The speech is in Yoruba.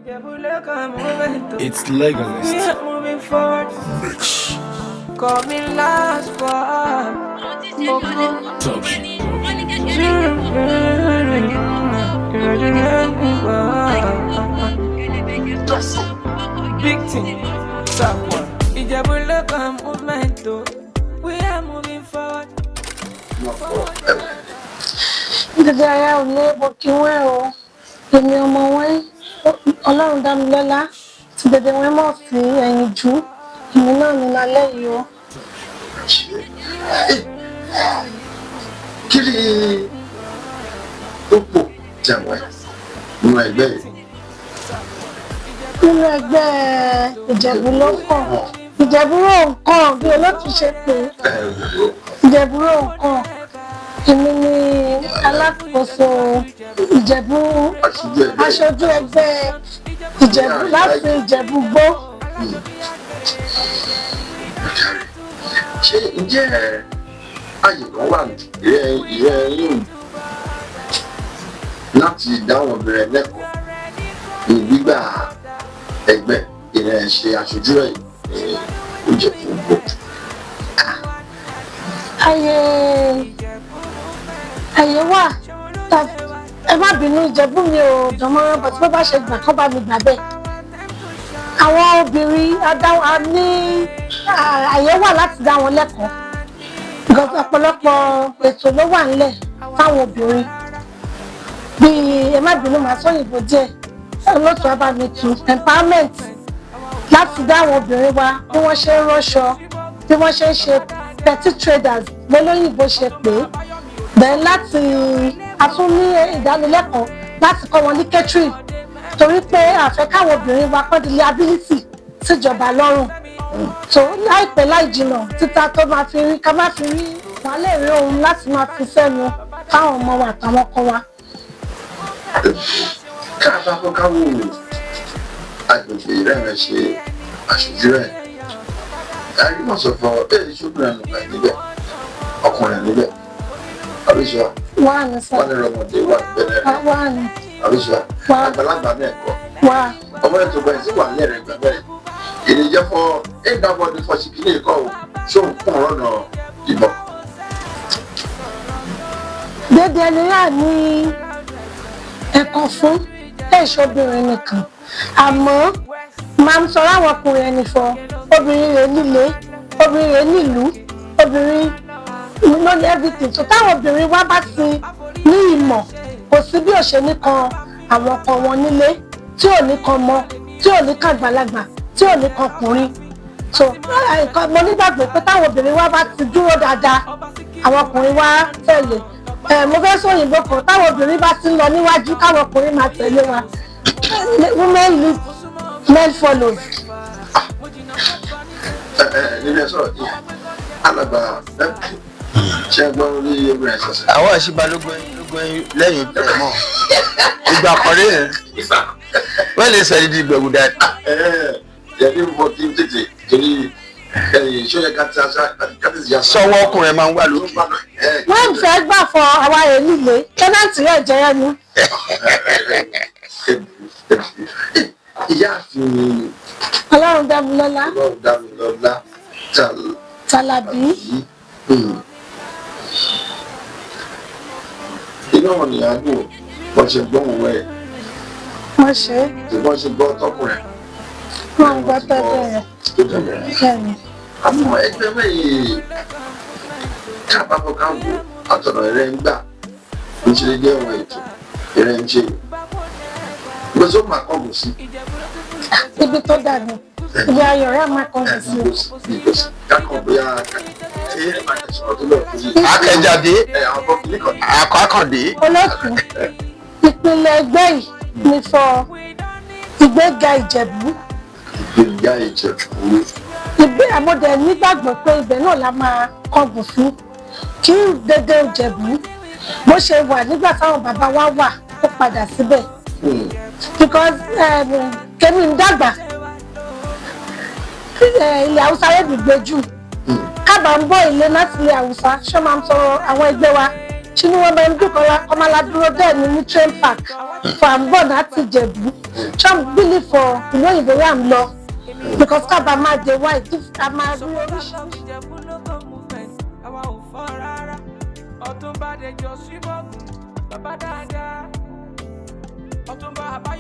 It's legalist. We are moving forward. Mix. Coming last part. Touch. Big thing. Someone. Ijebu local movement. We are moving forward. Dídí ara ò lé epo kí wọ́n o. Èmi ọmọ wọn Ọlọ́run dá mi lọ́lá tí dédé wọn mọ̀ sí ẹ̀yìn jù. Èmi náà ní lálẹ́ yìí o. Kí ni ó pò jẹ̀wẹ̀ nínú ẹgbẹ́ yìí? Nínú ẹgbẹ́ Ìjẹ̀bú ló kàn. Ìjẹ̀bú rò ń kàn bí olóòtú ṣe pé. Ìjẹ̀bú rò ń kàn. Èmi ni alákòóso Ìjẹ̀bú aṣojú ẹgbẹ́ Ìjẹ̀bú láti Ìjẹ̀bú gbó. Ṣé ǹjẹ́ àyè kan wà ìrẹ́ yín láti dáwọn obìnrin lẹ́kọ̀ọ́ ní gbígbà ẹgbẹ́ ìrẹ́ ṣe aṣojú ẹ̀ Ìjẹ̀bú gbó? Àyè wà ẹ má bínú Ìjẹ̀bú mi ò dánmọ́rán bọ̀ tí wọ́n bá ṣe gbà kán bá mi gbà bẹ́ẹ̀. Àwọn obìnrin a ní àyè wà láti dá wọn lẹ́kọ̀ọ́. Ọ̀pọ̀lọpọ̀ ètò ló wà nílẹ̀ fáwọn obìnrin. Bíi ẹ má bínú màá sọ́yìnbó díẹ̀ olóòtú abámitù empowerment láti dá àwọn obìnrin wa bí wọ́n ṣe ń ránṣọ bí wọ́n ṣe ń ṣe petty traders lólóyìnbó ṣe pé bẹ́ẹ̀ láti a tún ní ìdánilẹ́kọ̀ọ́ láti kọ́ wọn ní catering torí pé àfẹ́ káwọn obìnrin wa kọ́ di liability síjọba lọ́rùn tó láìpẹ́ láì jìnnà títa tó máa fi rí ká má fi rí wọn lè rí ohun láti máa fi sẹ́nu káwọn ọmọ wa àtàwọn ọkọ wa. Káàbá fún káwọ́ agbègbè rẹ̀ ṣe aṣojú rẹ̀. Àrímọ̀sọ̀fọ̀ bẹ́ẹ̀ ṣóbìnrin nùgbà níbẹ̀ ọkùnrin níbẹ̀. Àbíṣọ́ wà ní sọ wọ́n ní ọmọdé wà níbẹ̀ náà. wà ní Àbíṣọ́ àgbàlagbà náà kọ́. wà Ọmọ ẹ̀ tó bẹ̀rẹ̀ sí wà lẹ́rẹ̀ ìgbà bẹ́ẹ̀. Èdè jẹ́ fọ ẹ̀dàbọ̀dé fọṣìkìlì kọ́ ò ṣó ń pọ̀ lọ́nà ìbọn. dédé ẹni náà ní ẹ̀kọ́ fún ẹ̀ṣọ́bìnrin nìkan àmọ́ máa ń sọ láwọn ọkùnrin ẹni fọ obìnrin rẹ̀ nílé obìnrin rẹ̀ nílùú obìnrin lónìí everything so táwọn obìnrin wá bá ti ní ìmọ̀ kò sí bí ó ṣe nìkan àwọn ọkọ wọn nílé tí ò ní kan mọ tí ò ní kan àgbàlagbà tí ò ní kan ọkùnrin so mo nígbàgbọ́ pé táwọn obìnrin wá bá ti dúró dáadáa àwọn ọkùnrin wá tẹ̀lé mo fẹ́ sọ òyìnbó kan táwọn obìnrin bá ti ń lọ níwájú káwọn ọkùnrin máa tẹ̀lé wa women lead men follow. Nílẹ̀ sọ̀rọ̀ yìí alàgbà ṣe gbọ́ orí obìnrin ṣẹ̀ṣẹ̀. Àwọn àṣìbalógún lẹ́yìn bẹ̀rẹ̀ mọ́ ìgbà kọ̀rí yẹn wọ́n lè sọ ìdí ìgbẹ̀wò dáadáa. Yẹ́nì mo ti ń tètè torí ṣó yẹ ká ti ṣe sọ́wọ́ ọkùnrin máa ń wà lókè. wọ́n ń fẹ́ gbà fọ àwa rẹ̀ nílé kẹ́nàtì rẹ̀ jẹ́ ẹnu. Ìyá àfin Ọlọ́run dá mi lọ́lá. Ọlọ́run dá mi lọ́lá Tàlàbí. Iná wọn ni àgbò wọ́n ṣe gbọ́ òun ẹ̀. Wọ́n ṣe é. Tí wọ́n ṣe gbọ́ tọkùnrin. Wọ́n ń gbọ́ tọ́jú rẹ̀. Tó dẹ̀bẹ̀. Bẹ́ẹ̀ni. Àmọ́ ẹgbẹ́ mẹ́yìn kábàbọ̀ káwọ́ àtọ̀nà ẹ̀rẹ́ ń gbà ń ṣe jẹ́ ọ̀rọ̀ ètò ẹ̀rẹ́ ń ṣe. Gbèsè ó máa kọ́ bù sí. Ibi tó dàbí. Ibi ayọ̀ rẹ̀ máa kọ́ bù sí. Kákan bóyá àtẹ̀sọ̀rọ̀ tó lọ fún yìí. Akẹ́jáde akọ́kàndé. Olóòtú ìpínlẹ̀ ẹgbẹ́ yìí ní fọ ìgbéga Ìjẹ̀bú. Ìgbéga Ìjẹ̀bú. Àmọ́dé nígbàgbọ́ pé ibẹ̀ náà la máa kọ́gùn fún kí dédé Ìjẹ̀bú bó ṣe wà nígbà táwọn bàbá wa wà ó padà síbẹ̀. Because kẹ́mi ń dàgbà ilẹ̀ Haúsá yóò gbé jù kábà ń bọ́ ilé láti ilẹ̀ Haúsá ṣé máa ń sọ àwọn ẹgbẹ́ wa ṣínú wọn bá ń dúkọ́ ọmọ aládúró dẹ́ ní train park for ambon láti Ìjẹ̀bú trump believe for ìlú òyìnbó wà ń lọ because kábà máa jẹ white ká máa rí oríṣiríṣi. Ọ̀túnba Dèjì Òṣìbọ̀gùn bàbá dáadáa Ọ̀túnba àbáyọ.